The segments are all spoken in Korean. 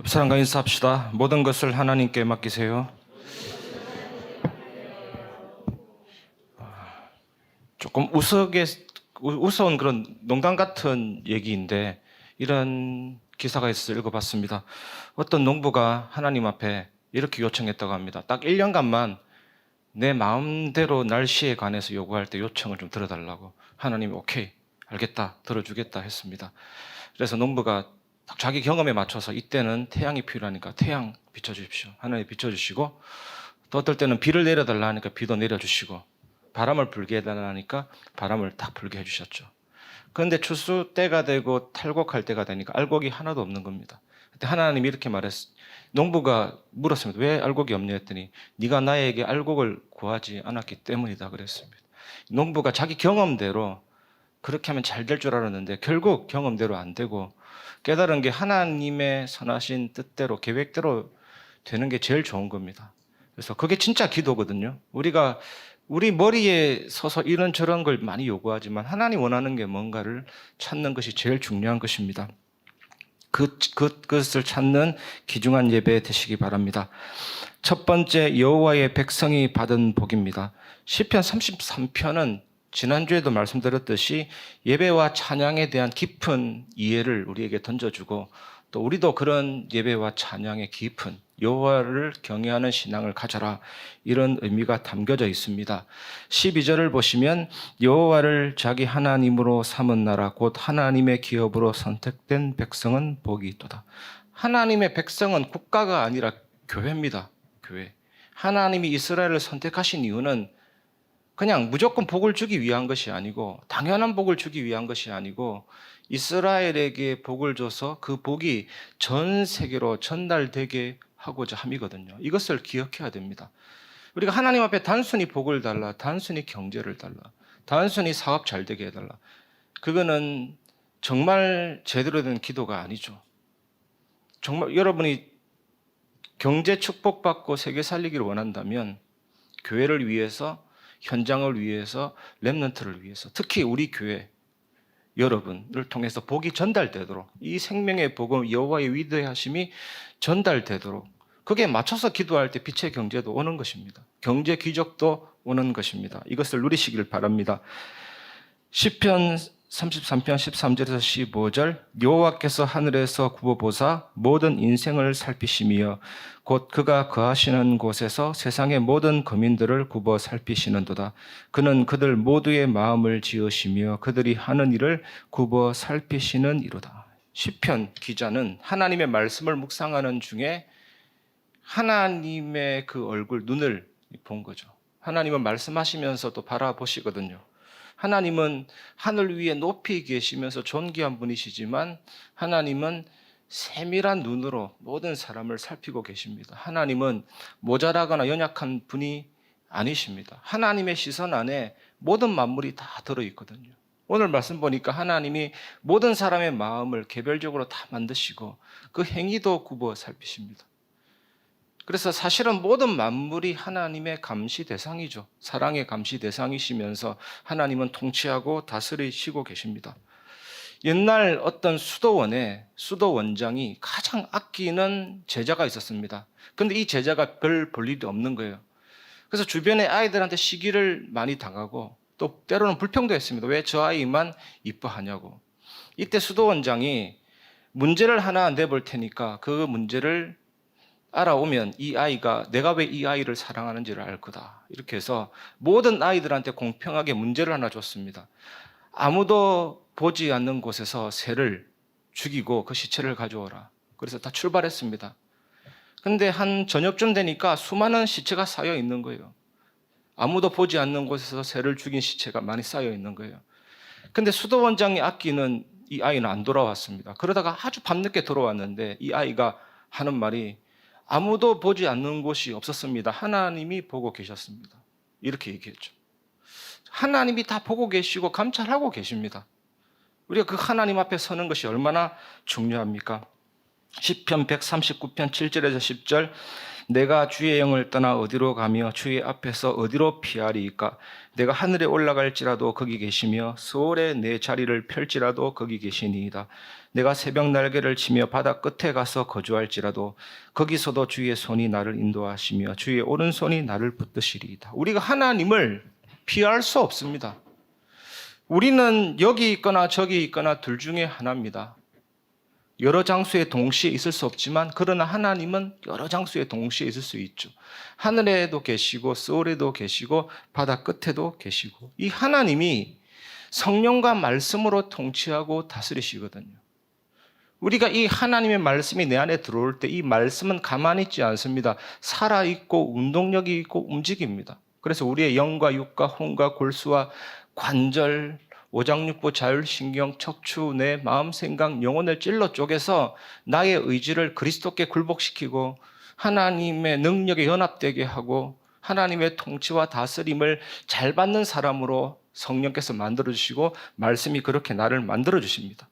옆 사람과 인사합시다. 모든 것을 하나님께 맡기세요. 조금 우스운 그런 농담 같은 얘기인데 이런 기사가 있어서 읽어봤습니다. 어떤 농부가 하나님 앞에 이렇게 요청했다고 합니다. 딱 1년간만 내 마음대로 날씨에 관해서 요구할 때 요청을 좀 들어달라고. 하나님이 오케이, 알겠다, 들어주겠다 했습니다. 그래서 농부가 딱 자기 경험에 맞춰서 이때는 태양이 필요하니까 태양 비춰주십시오. 하나님 비춰주시고, 또 어떨 때는 비를 내려달라 하니까 비도 내려주시고, 바람을 불게 해달라니까 바람을 딱 불게 해주셨죠. 그런데 추수 때가 되고 탈곡할 때가 되니까 알곡이 하나도 없는 겁니다. 그때 하나님이 이렇게 농부가 물었습니다. 왜 알곡이 없냐 했더니 네가 나에게 알곡을 구하지 않았기 때문이다 그랬습니다. 농부가 자기 경험대로 그렇게 하면 잘 될 줄 알았는데 결국 경험대로 안 되고 깨달은 게 하나님의 선하신 뜻대로 계획대로 되는 게 제일 좋은 겁니다. 그래서 그게 진짜 기도거든요. 우리 머리에 서서 이런저런 걸 많이 요구하지만 하나님 원하는 게 뭔가를 찾는 것이 제일 중요한 것입니다. 그것을 찾는 귀중한 예배 되시기 바랍니다. 첫 번째, 여호와의 백성이 받은 복입니다. 시편 33편은 지난주에도 말씀드렸듯이 예배와 찬양에 대한 깊은 이해를 우리에게 던져주고 또 우리도 그런 예배와 찬양의 깊은 여호와를 경외하는 신앙을 가져라, 이런 의미가 담겨져 있습니다. 12절을 보시면 여호와를 자기 하나님으로 삼은 나라 곧 하나님의 기업으로 선택된 백성은 복이 있도다. 하나님의 백성은 국가가 아니라 교회입니다. 교회. 하나님이 이스라엘을 선택하신 이유는 그냥 무조건 복을 주기 위한 것이 아니고, 당연한 복을 주기 위한 것이 아니고, 이스라엘에게 복을 줘서 그 복이 전 세계로 전달되게 하고자 함이거든요. 이것을 기억해야 됩니다. 우리가 하나님 앞에 단순히 복을 달라, 단순히 경제를 달라, 단순히 사업 잘 되게 해달라, 그거는 정말 제대로 된 기도가 아니죠. 정말 여러분이 경제 축복받고 세계 살리기를 원한다면 교회를 위해서, 현장을 위해서, 렘넌트를 위해서, 특히 우리 교회 여러분을 통해서 복이 전달되도록, 이 생명의 복음 여호와의 위대하심이 전달되도록, 그게 맞춰서 기도할 때 빛의 경제도 오는 것입니다. 경제 기적도 오는 것입니다. 이것을 누리시길 바랍니다. 시편 33편 13절에서 15절, 여호와께서 하늘에서 굽어보사 모든 인생을 살피시며 곧 그가 거하시는 곳에서 세상의 모든 거민들을 굽어 살피시는도다. 그는 그들 모두의 마음을 지으시며 그들이 하는 일을 굽어 살피시는 이로다. 시편 기자는 하나님의 말씀을 묵상하는 중에 하나님의 그 얼굴, 눈을 본 거죠. 하나님은 말씀하시면서도 바라보시거든요. 하나님은 하늘 위에 높이 계시면서 존귀한 분이시지만 하나님은 세밀한 눈으로 모든 사람을 살피고 계십니다. 하나님은 모자라거나 연약한 분이 아니십니다. 하나님의 시선 안에 모든 만물이 다 들어있거든요. 오늘 말씀 보니까 하나님이 모든 사람의 마음을 개별적으로 다 만드시고 그 행위도 굽어 살피십니다. 그래서 사실은 모든 만물이 하나님의 감시 대상이죠. 사랑의 감시 대상이시면서 하나님은 통치하고 다스리시고 계십니다. 옛날 어떤 수도원에 수도원장이 가장 아끼는 제자가 있었습니다. 그런데 이 제자가 별 볼 일이 없는 거예요. 그래서 주변의 아이들한테 시기를 많이 당하고 또 때로는 불평도 했습니다. 왜 저 아이만 이뻐하냐고. 이때 수도원장이 문제를 하나 내볼 테니까 그 문제를 알아오면 이 아이가 내가 왜 이 아이를 사랑하는지를 알 거다. 이렇게 해서 모든 아이들한테 공평하게 문제를 하나 줬습니다. 아무도 보지 않는 곳에서 새를 죽이고 그 시체를 가져오라. 그래서 다 출발했습니다. 근데 한 저녁쯤 되니까 수많은 시체가 쌓여 있는 거예요. 아무도 보지 않는 곳에서 새를 죽인 시체가 많이 쌓여 있는 거예요. 근데 수도원장이 아끼는 이 아이는 안 돌아왔습니다. 그러다가 아주 밤늦게 돌아왔는데 이 아이가 하는 말이 아무도 보지 않는 곳이 없었습니다. 하나님이 보고 계셨습니다. 이렇게 얘기했죠. 하나님이 다 보고 계시고 감찰하고 계십니다. 우리가 그 하나님 앞에 서는 것이 얼마나 중요합니까? 시편 139편 7절에서 10절, 내가 주의 영을 떠나 어디로 가며 주의 앞에서 어디로 피하리이까? 내가 하늘에 올라갈지라도 거기 계시며 수월에 내 자리를 펼지라도 거기 계시니이다. 내가 새벽 날개를 치며 바다 끝에 가서 거주할지라도 거기서도 주의 손이 나를 인도하시며 주의 오른손이 나를 붙드시리이다. 우리가 하나님을 피할 수 없습니다. 우리는 여기 있거나 저기 있거나 둘 중에 하나입니다. 여러 장소에 동시에 있을 수 없지만 그러나 하나님은 여러 장소에 동시에 있을 수 있죠. 하늘에도 계시고 세월에도 계시고 바다 끝에도 계시고 이 하나님이 성령과 말씀으로 통치하고 다스리시거든요. 우리가 이 하나님의 말씀이 내 안에 들어올 때 이 말씀은 가만히 있지 않습니다. 살아있고 운동력이 있고 움직입니다. 그래서 우리의 영과 육과 혼과 골수와 관절, 오장육부, 자율신경, 척추, 내 마음, 생각, 영혼을 찔러 쪼개서 나의 의지를 그리스도께 굴복시키고 하나님의 능력에 연합되게 하고 하나님의 통치와 다스림을 잘 받는 사람으로 성령께서 만들어주시고 말씀이 그렇게 나를 만들어주십니다.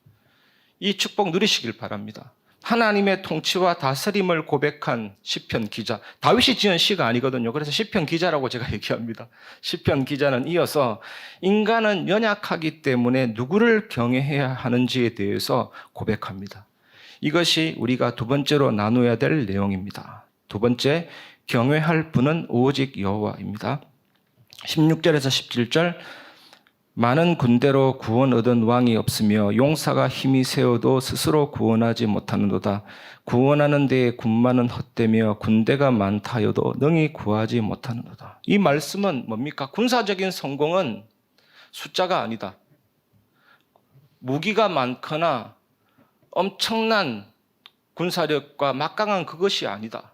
이 축복 누리시길 바랍니다. 하나님의 통치와 다스림을 고백한 시편 기자, 다윗이 지은 시가 아니거든요. 그래서 시편 기자라고 제가 얘기합니다. 시편 기자는 이어서 인간은 연약하기 때문에 누구를 경외해야 하는지에 대해서 고백합니다. 이것이 우리가 두 번째로 나누어야 될 내용입니다. 두 번째, 경외할 분은 오직 여호와입니다. 16절에서 17절, 많은 군대로 구원 얻은 왕이 없으며 용사가 힘이 세어도 스스로 구원하지 못하는도다. 구원하는 데에 군마는 헛되며 군대가 많다여도 능히 구하지 못하는도다. 이 말씀은 뭡니까? 군사적인 성공은 숫자가 아니다. 무기가 많거나 엄청난 군사력과 막강한 그것이 아니다.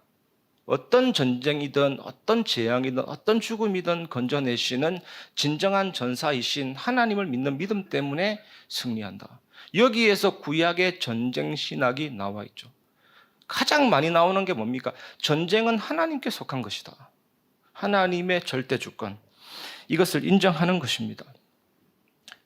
어떤 전쟁이든 어떤 재앙이든 어떤 죽음이든 건져내시는 진정한 전사이신 하나님을 믿는 믿음 때문에 승리한다. 여기에서 구약의 전쟁 신학이 나와 있죠. 가장 많이 나오는 게 뭡니까? 전쟁은 하나님께 속한 것이다. 하나님의 절대 주권. 이것을 인정하는 것입니다.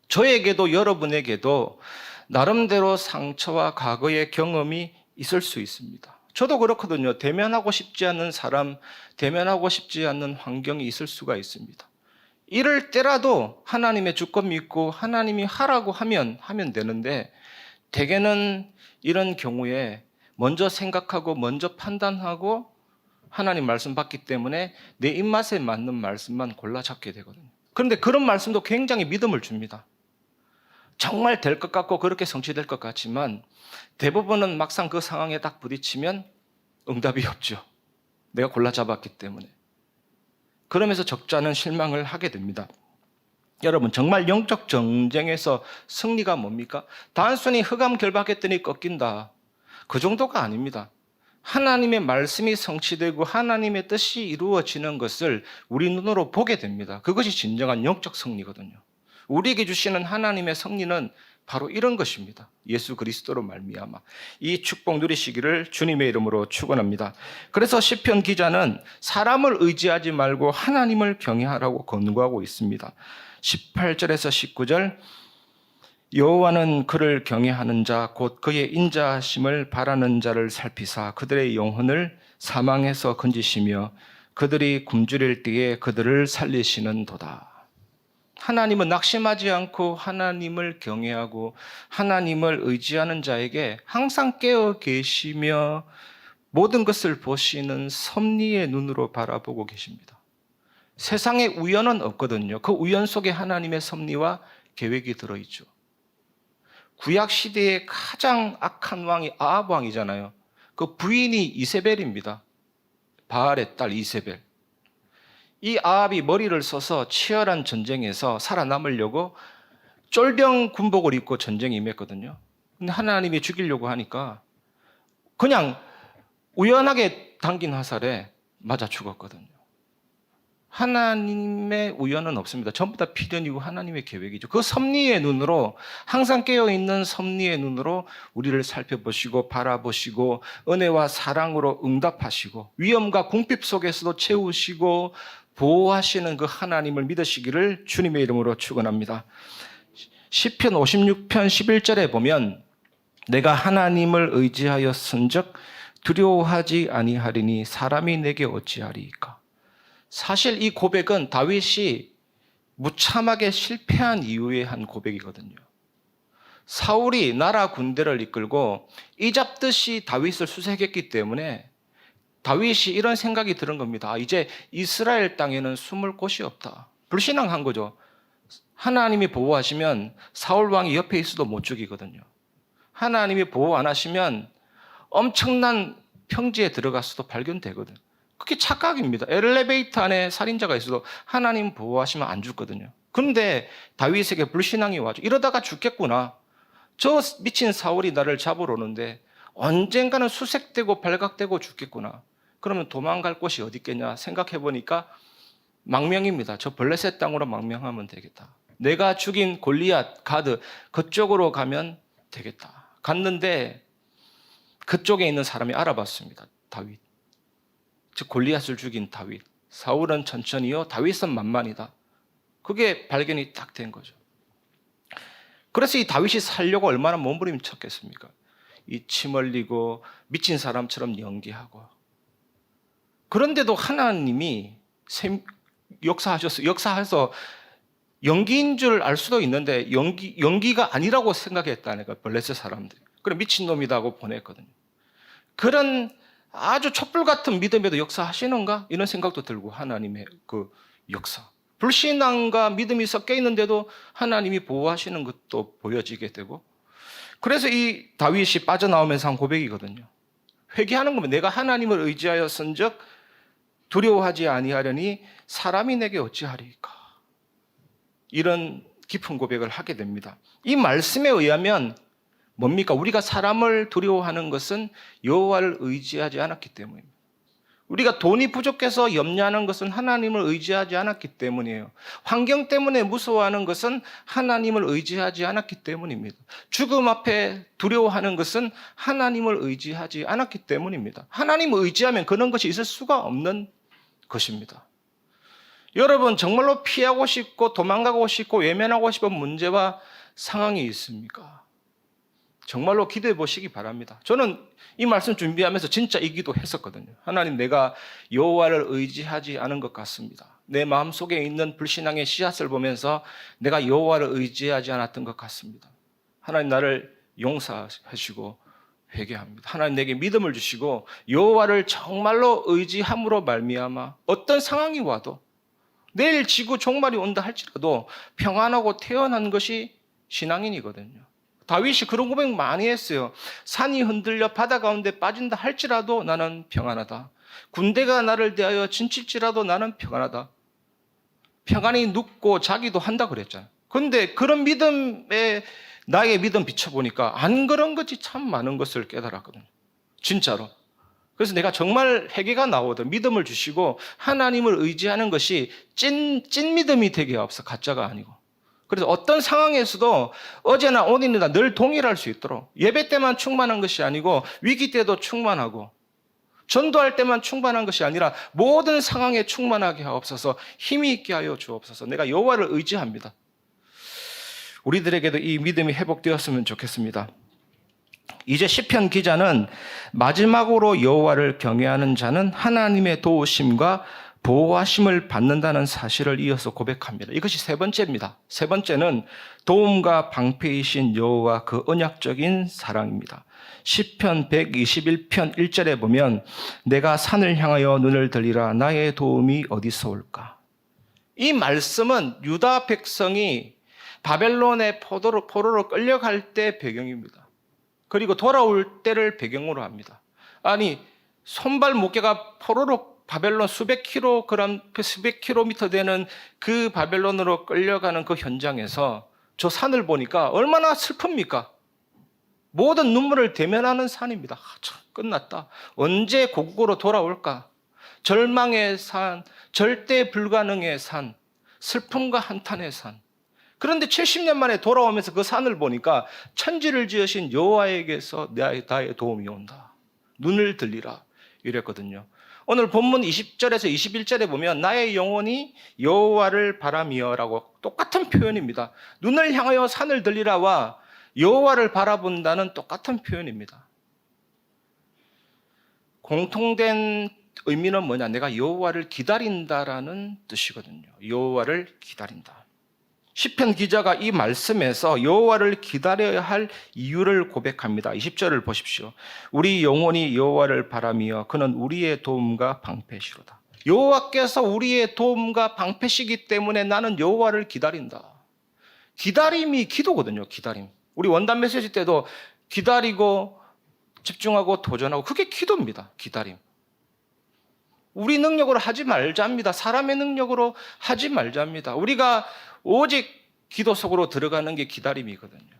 저에게도 여러분에게도 나름대로 상처와 과거의 경험이 있을 수 있습니다. 저도 그렇거든요. 대면하고 싶지 않는 사람, 대면하고 싶지 않는 환경이 있을 수가 있습니다. 이럴 때라도 하나님의 주권 믿고 하나님이 하라고 하면 되는데 대개는 이런 경우에 먼저 생각하고 먼저 판단하고 하나님 말씀 받기 때문에 내 입맛에 맞는 말씀만 골라 잡게 되거든요. 그런데 그런 말씀도 굉장히 믿음을 줍니다. 정말 될 것 같고 그렇게 성취될 것 같지만 대부분은 막상 그 상황에 딱 부딪히면 응답이 없죠. 내가 골라 잡았기 때문에. 그러면서 적잖은 실망을 하게 됩니다. 여러분, 정말 영적 전쟁에서 승리가 뭡니까? 단순히 흑암 결박했더니 꺾인다. 그 정도가 아닙니다. 하나님의 말씀이 성취되고 하나님의 뜻이 이루어지는 것을 우리 눈으로 보게 됩니다. 그것이 진정한 영적 승리거든요. 우리에게 주시는 하나님의 승리는 바로 이런 것입니다. 예수 그리스도로 말미암아 이 축복 누리시기를 주님의 이름으로 축원합니다. 그래서 시편 기자는 사람을 의지하지 말고 하나님을 경외하라고 권고하고 있습니다. 18절에서 19절, 여호와는 그를 경외하는 자 곧 그의 인자하심을 바라는 자를 살피사 그들의 영혼을 사망에서 건지시며 그들이 굶주릴 때에 그들을 살리시는도다. 하나님은 낙심하지 않고 하나님을 경외하고 하나님을 의지하는 자에게 항상 깨어 계시며 모든 것을 보시는 섭리의 눈으로 바라보고 계십니다. 세상에 우연은 없거든요. 그 우연 속에 하나님의 섭리와 계획이 들어있죠. 구약 시대의 가장 악한 왕이 아합 왕이잖아요. 그 부인이 이세벨입니다. 바알의 딸 이세벨. 이 아합이 머리를 써서 치열한 전쟁에서 살아남으려고 쫄병 군복을 입고 전쟁에 임했거든요. 근데 하나님이 죽이려고 하니까 그냥 우연하게 당긴 화살에 맞아 죽었거든요. 하나님의 우연은 없습니다. 전부 다 필연이고 하나님의 계획이죠. 그 섭리의 눈으로, 항상 깨어있는 섭리의 눈으로 우리를 살펴보시고 바라보시고 은혜와 사랑으로 응답하시고 위험과 궁핍 속에서도 채우시고 보호하시는 그 하나님을 믿으시기를 주님의 이름으로 축원합니다. 시편 56편 11절에 보면 내가 하나님을 의지하였은즉 두려워하지 아니하리니 사람이 내게 어찌하리이까. 사실 이 고백은 다윗이 무참하게 실패한 이후에 한 고백이거든요. 사울이 나라 군대를 이끌고 이잡듯이 다윗을 수색했기 때문에 다윗이 이런 생각이 드는 겁니다. 이제 이스라엘 땅에는 숨을 곳이 없다. 불신앙한 거죠. 하나님이 보호하시면 사울 왕이 옆에 있어도 못 죽이거든요. 하나님이 보호 안 하시면 엄청난 평지에 들어갔어도 발견되거든. 그게 착각입니다. 엘리베이터 안에 살인자가 있어도 하나님 보호하시면 안 죽거든요. 그런데 다윗에게 불신앙이 와죠. 이러다가 죽겠구나. 저 미친 사울이 나를 잡으러 오는데 언젠가는 수색되고 발각되고 죽겠구나. 그러면 도망갈 곳이 어디 있겠냐 생각해 보니까 망명입니다. 저 블레셋 땅으로 망명하면 되겠다. 내가 죽인 골리앗, 가드 그쪽으로 가면 되겠다. 갔는데 그쪽에 있는 사람이 알아봤습니다. 다윗. 즉 골리앗을 죽인 다윗. 사울은 천천히요, 다윗은 만만이다. 그게 발견이 딱 된 거죠. 그래서 이 다윗이 살려고 얼마나 몸부림쳤겠습니까? 이 침 흘리고 미친 사람처럼 연기하고. 그런데도 하나님이 역사해서 연기인 줄 알 수도 있는데 연기가 아니라고 생각했다는 거예요. 블레셋 사람들이. 그래 미친놈이다 하고 보냈거든요. 그런 아주 촛불 같은 믿음에도 역사하시는가? 이런 생각도 들고 하나님의 그 역사. 불신앙과 믿음이 섞여 있는데도 하나님이 보호하시는 것도 보여지게 되고. 그래서 이 다윗이 빠져나오면서 한 고백이거든요. 회개하는 거면 내가 하나님을 의지하였은즉 두려워하지 아니하려니 사람이 내게 어찌하리이까. 이런 깊은 고백을 하게 됩니다. 이 말씀에 의하면 뭡니까? 우리가 사람을 두려워하는 것은 여호와를 의지하지 않았기 때문입니다. 우리가 돈이 부족해서 염려하는 것은 하나님을 의지하지 않았기 때문이에요. 환경 때문에 무서워하는 것은 하나님을 의지하지 않았기 때문입니다. 죽음 앞에 두려워하는 것은 하나님을 의지하지 않았기 때문입니다. 하나님을 의지하면 그런 것이 있을 수가 없는 것입니다. 여러분 정말로 피하고 싶고 도망가고 싶고 외면하고 싶은 문제와 상황이 있습니까? 정말로 기도해 보시기 바랍니다. 저는 이 말씀 준비하면서 진짜 이 기도 했었거든요. 하나님, 내가 여호와를 의지하지 않은 것 같습니다. 내 마음속에 있는 불신앙의 씨앗을 보면서 내가 여호와를 의지하지 않았던 것 같습니다. 하나님, 나를 용서하시고 회개합니다. 하나님, 내게 믿음을 주시고 여호와를 정말로 의지함으로 말미암아 어떤 상황이 와도 내일 지구 종말이 온다 할지라도 평안하고 태어난 것이 신앙인이거든요. 다윗이 그런 고백 많이 했어요. 산이 흔들려 바다 가운데 빠진다 할지라도 나는 평안하다. 군대가 나를 대하여 진칠지라도 나는 평안하다. 평안히 눕고 자기도 한다 그랬잖아요. 그런데 그런 믿음에 나의 믿음 비춰보니까 안 그런 것이 참 많은 것을 깨달았거든요. 진짜로. 그래서 내가 정말 회개가 나오든 믿음을 주시고 하나님을 의지하는 것이 찐 믿음이 되게 없어. 가짜가 아니고. 그래서 어떤 상황에서도 어제나 오늘이나 늘 동일할 수 있도록 예배 때만 충만한 것이 아니고 위기 때도 충만하고 전도할 때만 충만한 것이 아니라 모든 상황에 충만하게 하옵소서. 힘이 있게 하여 주옵소서. 내가 여호와를 의지합니다. 우리들에게도 이 믿음이 회복되었으면 좋겠습니다. 이제 시편 기자는 마지막으로 여호와를 경외하는 자는 하나님의 도우심과 보호하심을 받는다는 사실을 이어서 고백합니다. 이것이 세 번째입니다. 세 번째는 도움과 방패이신 여호와 그 언약적인 사랑입니다. 시편 121편 1절에 보면 내가 산을 향하여 눈을 들리라 나의 도움이 어디서 올까. 이 말씀은 유다 백성이 바벨론의 포로로 끌려갈 때 배경입니다. 그리고 돌아올 때를 배경으로 합니다. 아니 손발 무게가 포로로 바벨론 수백 킬로미터 되는 그 바벨론으로 끌려가는 그 현장에서 저 산을 보니까 얼마나 슬픕니까? 모든 눈물을 대면하는 산입니다. 참, 끝났다. 언제 고국으로 돌아올까? 절망의 산, 절대 불가능의 산, 슬픔과 한탄의 산. 그런데 70년 만에 돌아오면서 그 산을 보니까 천지를 지으신 여호와에게서 나의 도움이 온다. 눈을 들리라 이랬거든요. 오늘 본문 20절에서 21절에 보면 나의 영혼이 여호와를 바라미어라고 똑같은 표현입니다. 눈을 향하여 산을 들리라와 여호와를 바라본다는 똑같은 표현입니다. 공통된 의미는 뭐냐? 내가 여호와를 기다린다라는 뜻이거든요. 여호와를 기다린다. 시편 기자가 이 말씀에서 여호와를 기다려야 할 이유를 고백합니다. 20절을 보십시오. 우리 영혼이 여호와를 바라며 그는 우리의 도움과 방패시로다. 여호와께서 우리의 도움과 방패시기 때문에 나는 여호와를 기다린다. 기다림이 기도거든요. 기다림. 우리 원단 메시지 때도 기다리고 집중하고 도전하고, 그게 기도입니다. 기다림. 우리 능력으로 하지 말자입니다. 사람의 능력으로 하지 말자입니다. 우리가 오직 기도 속으로 들어가는 게 기다림이거든요.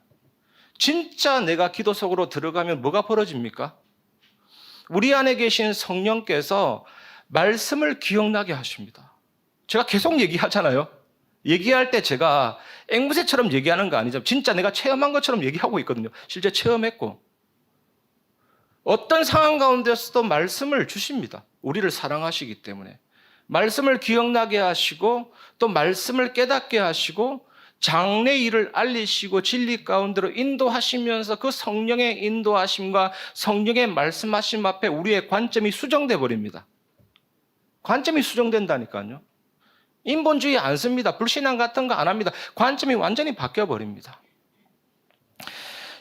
진짜 내가 기도 속으로 들어가면 뭐가 벌어집니까? 우리 안에 계신 성령께서 말씀을 기억나게 하십니다. 제가 계속 얘기하잖아요. 얘기할 때 제가 앵무새처럼 얘기하는 거 아니죠. 진짜 내가 체험한 것처럼 얘기하고 있거든요. 실제 체험했고. 어떤 상황 가운데서도 말씀을 주십니다. 우리를 사랑하시기 때문에. 말씀을 기억나게 하시고 또 말씀을 깨닫게 하시고 장래의 일을 알리시고 진리 가운데로 인도하시면서 그 성령의 인도하심과 성령의 말씀하심 앞에 우리의 관점이 수정돼 버립니다. 관점이 수정된다니까요. 인본주의 안 씁니다. 불신앙 같은 거 안 합니다. 관점이 완전히 바뀌어 버립니다.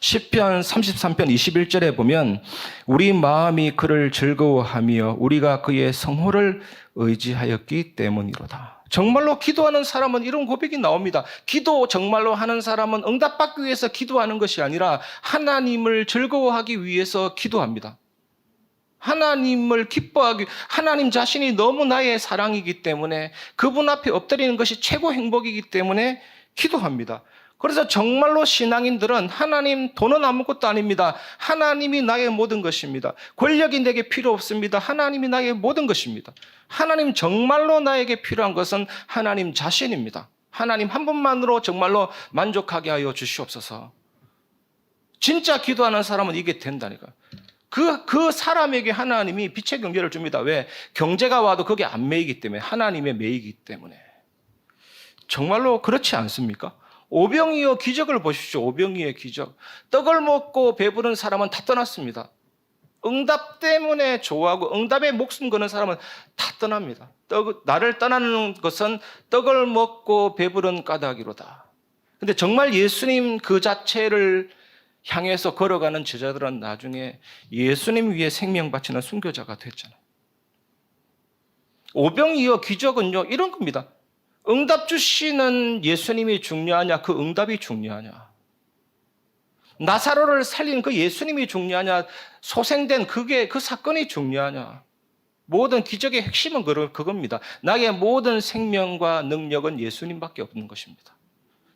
시편 33편 21절에 보면 우리 마음이 그를 즐거워하며 우리가 그의 성호를 의지하였기 때문이로다. 정말로 기도하는 사람은 이런 고백이 나옵니다. 기도 정말로 하는 사람은 응답받기 위해서 기도하는 것이 아니라 하나님을 즐거워하기 위해서 기도합니다. 하나님을 기뻐하기, 하나님 자신이 너무 나의 사랑이기 때문에 그분 앞에 엎드리는 것이 최고 행복이기 때문에 기도합니다. 그래서 정말로 신앙인들은 하나님, 돈은 아무것도 아닙니다. 하나님이 나의 모든 것입니다. 권력이 내게 필요 없습니다. 하나님이 나의 모든 것입니다. 하나님 정말로 나에게 필요한 것은 하나님 자신입니다. 하나님 한 분만으로 정말로 만족하게 하여 주시옵소서. 진짜 기도하는 사람은 이게 된다니까요. 그 사람에게 하나님이 빛의 경제를 줍니다. 왜? 경제가 와도 거기에 안 매이기 때문에, 하나님의 매이기 때문에. 정말로 그렇지 않습니까? 오병이어 기적을 보십시오. 오병이어의 기적. 떡을 먹고 배부른 사람은 다 떠났습니다. 응답 때문에 좋아하고 응답에 목숨 거는 사람은 다 떠납니다. 나를 떠나는 것은 떡을 먹고 배부른 까닭이로다. 근데 정말 예수님 그 자체를 향해서 걸어가는 제자들은 나중에 예수님 위에 생명 바치는 순교자가 됐잖아요. 오병이어 기적은요, 이런 겁니다. 응답 주시는 예수님이 중요하냐, 그 응답이 중요하냐. 나사로를 살린 그 예수님이 중요하냐, 소생된 그 사건이 중요하냐. 모든 기적의 핵심은 그겁니다. 나의 모든 생명과 능력은 예수님밖에 없는 것입니다.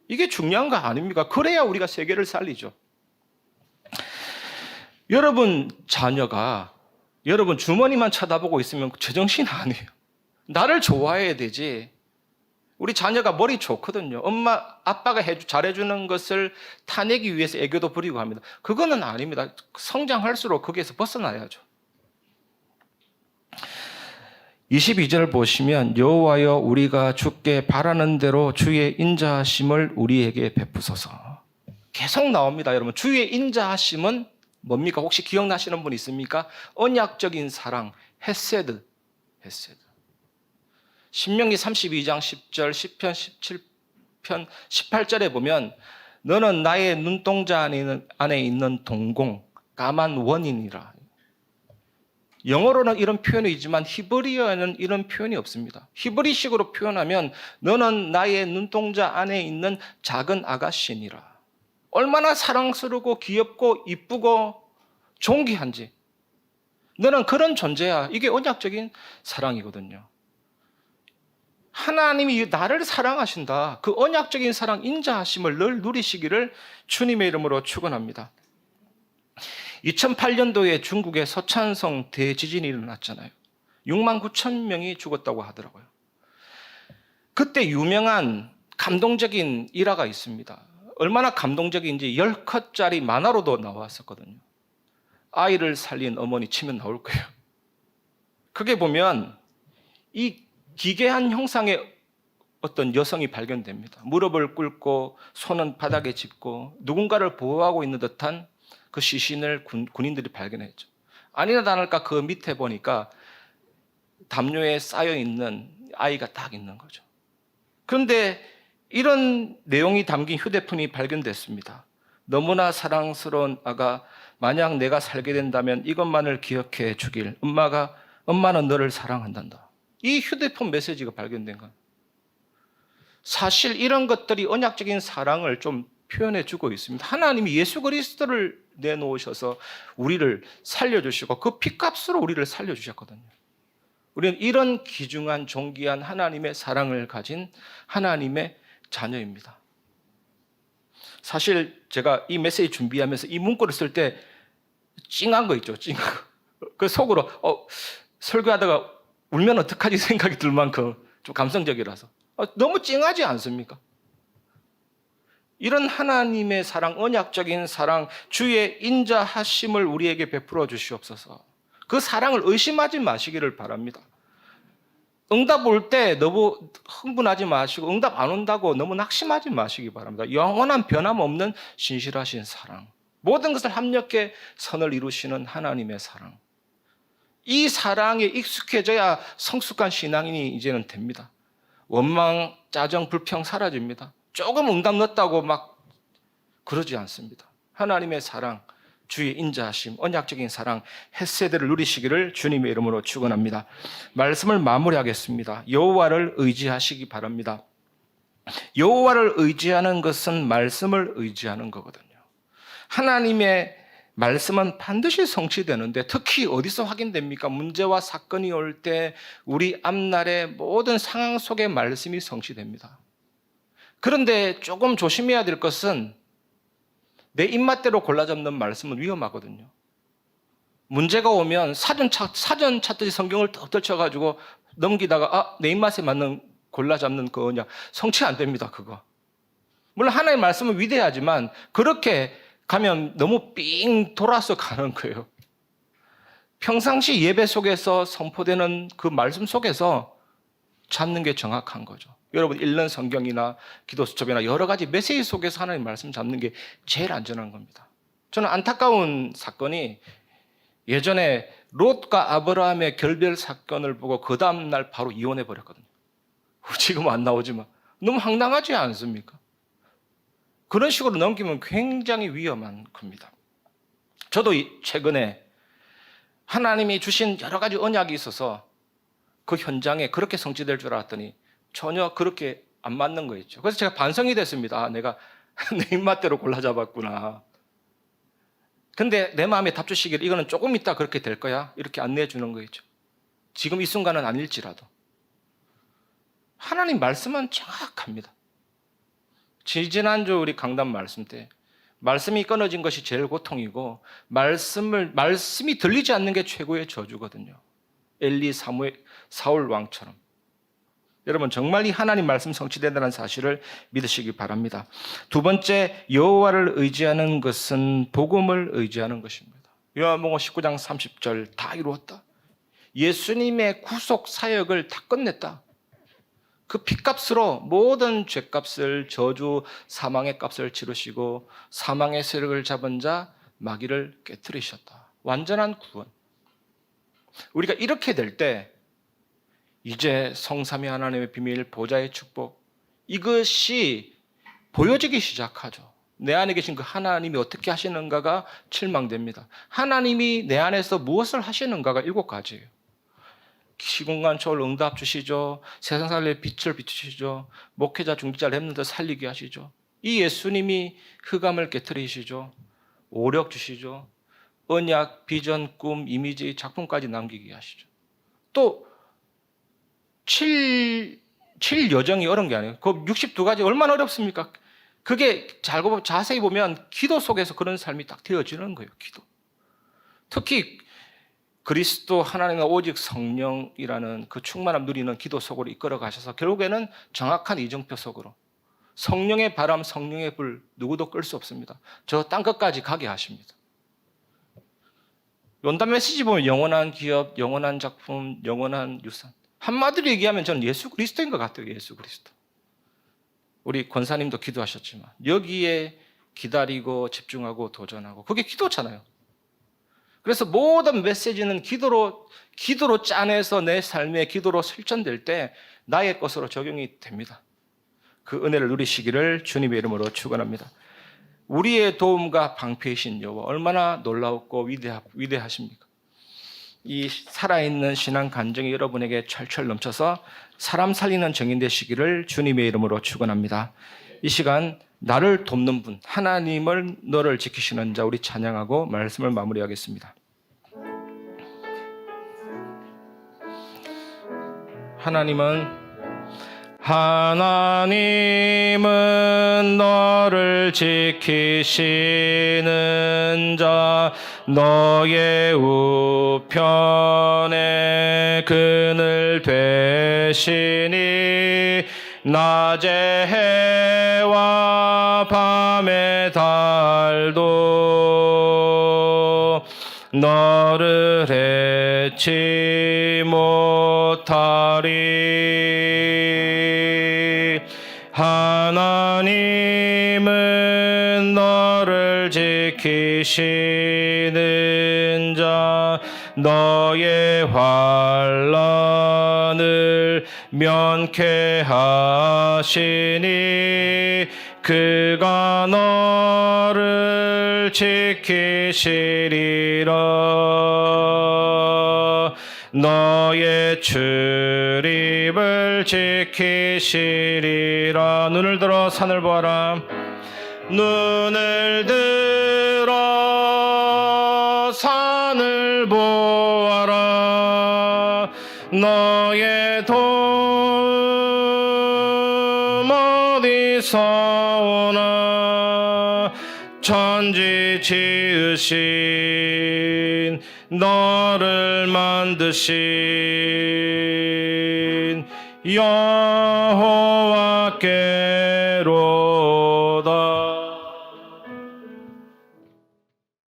이게 중요한 거 아닙니까? 그래야 우리가 세계를 살리죠. 여러분 자녀가 여러분 주머니만 쳐다보고 있으면 제정신 아니에요. 나를 좋아해야 되지. 우리 자녀가 머리 좋거든요. 엄마, 아빠가 잘해주는 것을 타내기 위해서 애교도 부리고 합니다. 그거는 아닙니다. 성장할수록 거기에서 벗어나야죠. 22절 보시면 여호와여 우리가 주께 바라는 대로 주의 인자하심을 우리에게 베푸소서. 계속 나옵니다. 여러분, 주의 인자하심은 뭡니까? 혹시 기억나시는 분 있습니까? 언약적인 사랑, 헤세드. 신명기 32장 10절, 시편 17편 18절에 보면 너는 나의 눈동자 안에 있는 동공, 까만 원인이라. 영어로는 이런 표현이 있지만 히브리어에는 이런 표현이 없습니다. 히브리식으로 표현하면 너는 나의 눈동자 안에 있는 작은 아가씨니라. 얼마나 사랑스럽고 귀엽고 이쁘고 존귀한지. 너는 그런 존재야. 이게 언약적인 사랑이거든요. 하나님이 나를 사랑하신다. 그 언약적인 사랑, 인자하심을 늘 누리시기를 주님의 이름으로 축원합니다. 2008년도에 중국의 서촨성 대지진이 일어났잖아요. 6만 9천 명이 죽었다고 하더라고요. 그때 유명한 감동적인 일화가 있습니다. 얼마나 감동적인지 10컷짜리 만화로도 나왔었거든요. 아이를 살린 어머니 치면 나올 거예요. 그게 보면 이 기괴한 형상의 어떤 여성이 발견됩니다. 무릎을 꿇고 손은 바닥에 짚고 누군가를 보호하고 있는 듯한 그 시신을 군인들이 발견했죠. 아니나 다를까 그 밑에 보니까 담요에 쌓여 있는 아이가 딱 있는 거죠. 그런데 이런 내용이 담긴 휴대폰이 발견됐습니다. 너무나 사랑스러운 아가, 만약 내가 살게 된다면 이것만을 기억해 주길. 엄마는 너를 사랑한단다. 이 휴대폰 메시지가 발견된 거예요. 사실 이런 것들이 언약적인 사랑을 좀 표현해 주고 있습니다. 하나님이 예수 그리스도를 내놓으셔서 우리를 살려주시고 그 피값으로 우리를 살려주셨거든요. 우리는 이런 귀중한 존귀한 하나님의 사랑을 가진 하나님의 자녀입니다. 사실 제가 이 메시지 준비하면서 이 문구를 쓸 때 찡한 거 있죠. 찡한 거. 그 속으로 설교하다가 울면 어떡하지 생각이 들 만큼 좀 감성적이라서 너무 찡하지 않습니까? 이런 하나님의 사랑, 언약적인 사랑, 주의 인자하심을 우리에게 베풀어 주시옵소서. 그 사랑을 의심하지 마시기를 바랍니다. 응답 올 때 너무 흥분하지 마시고 응답 안 온다고 너무 낙심하지 마시기 바랍니다. 영원한 변함없는 신실하신 사랑, 모든 것을 합력해 선을 이루시는 하나님의 사랑, 이 사랑에 익숙해져야 성숙한 신앙인이 이제는 됩니다. 원망, 짜증, 불평 사라집니다. 조금 응답 넣었다고 막 그러지 않습니다. 하나님의 사랑, 주의 인자하심, 언약적인 사랑, 헷세대를 누리시기를 주님의 이름으로 축원합니다. 말씀을 마무리하겠습니다. 여호와를 의지하시기 바랍니다. 여호와를 의지하는 것은 말씀을 의지하는 거거든요. 하나님의 말씀은 반드시 성취되는데 특히 어디서 확인됩니까? 문제와 사건이 올 때 우리 앞날의 모든 상황 속에 말씀이 성취됩니다. 그런데 조금 조심해야 될 것은 내 입맛대로 골라잡는 말씀은 위험하거든요. 문제가 오면 사전 찾듯이 성경을 딱 펼쳐가지고 넘기다가 내 입맛에 맞는 골라잡는 그 언약 성취 안 됩니다. 그거. 물론 하나님의 말씀은 위대하지만 그렇게 가면 너무 삥 돌아서 가는 거예요. 평상시 예배 속에서 선포되는 그 말씀 속에서 잡는 게 정확한 거죠. 여러분 읽는 성경이나 기도 수첩이나 여러 가지 메시지 속에서 하나님 말씀 잡는 게 제일 안전한 겁니다. 저는 안타까운 사건이 예전에 롯과 아브라함의 결별 사건을 보고 그 다음날 바로 이혼해 버렸거든요. 지금은 안 나오지만 너무 황당하지 않습니까? 그런 식으로 넘기면 굉장히 위험한 겁니다. 저도 최근에 하나님이 주신 여러 가지 언약이 있어서 그 현장에 그렇게 성취될 줄 알았더니 전혀 그렇게 안 맞는 거 있죠. 그래서 제가 반성이 됐습니다. 내가 내 입맛대로 골라 잡았구나. 근데 내 마음에 답 주시기를 이거는 조금 있다 그렇게 될 거야. 이렇게 안내해 주는 거 있죠. 지금 이 순간은 아닐지라도. 하나님 말씀은 정확합니다. 지난주 우리 강단 말씀 때 말씀이 끊어진 것이 제일 고통이고 말씀이 들리지 않는 게 최고의 저주거든요. 엘리 사울 왕처럼. 여러분 정말 이 하나님 말씀 성취된다는 사실을 믿으시기 바랍니다. 두 번째, 여호와를 의지하는 것은 복음을 의지하는 것입니다. 요한복음 19장 30절 다 이루었다. 예수님의 구속 사역을 다 끝냈다. 그 피값으로 모든 죄값을 저주 사망의 값을 치르시고 사망의 세력을 잡은 자 마귀를 깨뜨리셨다. 완전한 구원. 우리가 이렇게 될 때 이제 성삼위 하나님의 비밀, 보좌의 축복, 이것이 보여지기 시작하죠. 내 안에 계신 그 하나님이 어떻게 하시는가가 실망됩니다. 하나님이 내 안에서 무엇을 하시는가가 7가지예요. 시공간 초월 응답 주시죠. 세상 살리의 빛을 비추시죠. 목회자 중직자 렘넌트 살리게 하시죠. 이 예수님이 흑암을 깨트리시죠. 오력 주시죠. 언약, 비전, 꿈, 이미지, 작품까지 남기게 하시죠. 또 7 여정이 어려운 게 아니에요. 그 62가지 얼마나 어렵습니까? 그게 자세히 보면 기도 속에서 그런 삶이 딱 되어지는 거예요. 기도. 특히 그리스도 하나님의 오직 성령이라는 그 충만함 누리는 기도 속으로 이끌어 가셔서 결국에는 정확한 이정표 속으로 성령의 바람, 성령의 불 누구도 끌 수 없습니다. 저 땅끝까지 가게 하십니다. 연단 메시지 보면 영원한 기업, 영원한 작품, 영원한 유산. 한마디로 얘기하면 저는 예수 그리스도인 것 같아요. 예수 그리스도. 우리 권사님도 기도하셨지만 여기에 기다리고 집중하고 도전하고 그게 기도잖아요. 그래서 모든 메시지는 기도로 짜내서 내 삶의 기도로 실천될 때 나의 것으로 적용이 됩니다. 그 은혜를 누리시기를 주님의 이름으로 축원합니다. 우리의 도움과 방패이신 여호와 얼마나 놀라웠고 위대하십니까? 이 살아있는 신앙 간증이 여러분에게 철철 넘쳐서 사람 살리는 증인 되시기를 주님의 이름으로 축원합니다. 이 시간 나를 돕는 분, 하나님을 너를 지키시는 자 우리 찬양하고 말씀을 마무리하겠습니다. 하나님은 너를 지키시는 자 너의 우편에 그늘 되시니 낮의 해와 밤의 달도 너를 해치 못하리. 하나님은 너를 지키시는 자 너의 환난을 면케 하시니 그가 너를 지키시리라. 너의 출입을 지키시리라. 눈을 들어 산을 보아라. 눈을 들어 산을 보아라. 너의 도움 어디서 오나. 천지 지으신 너를 만드신 여호와께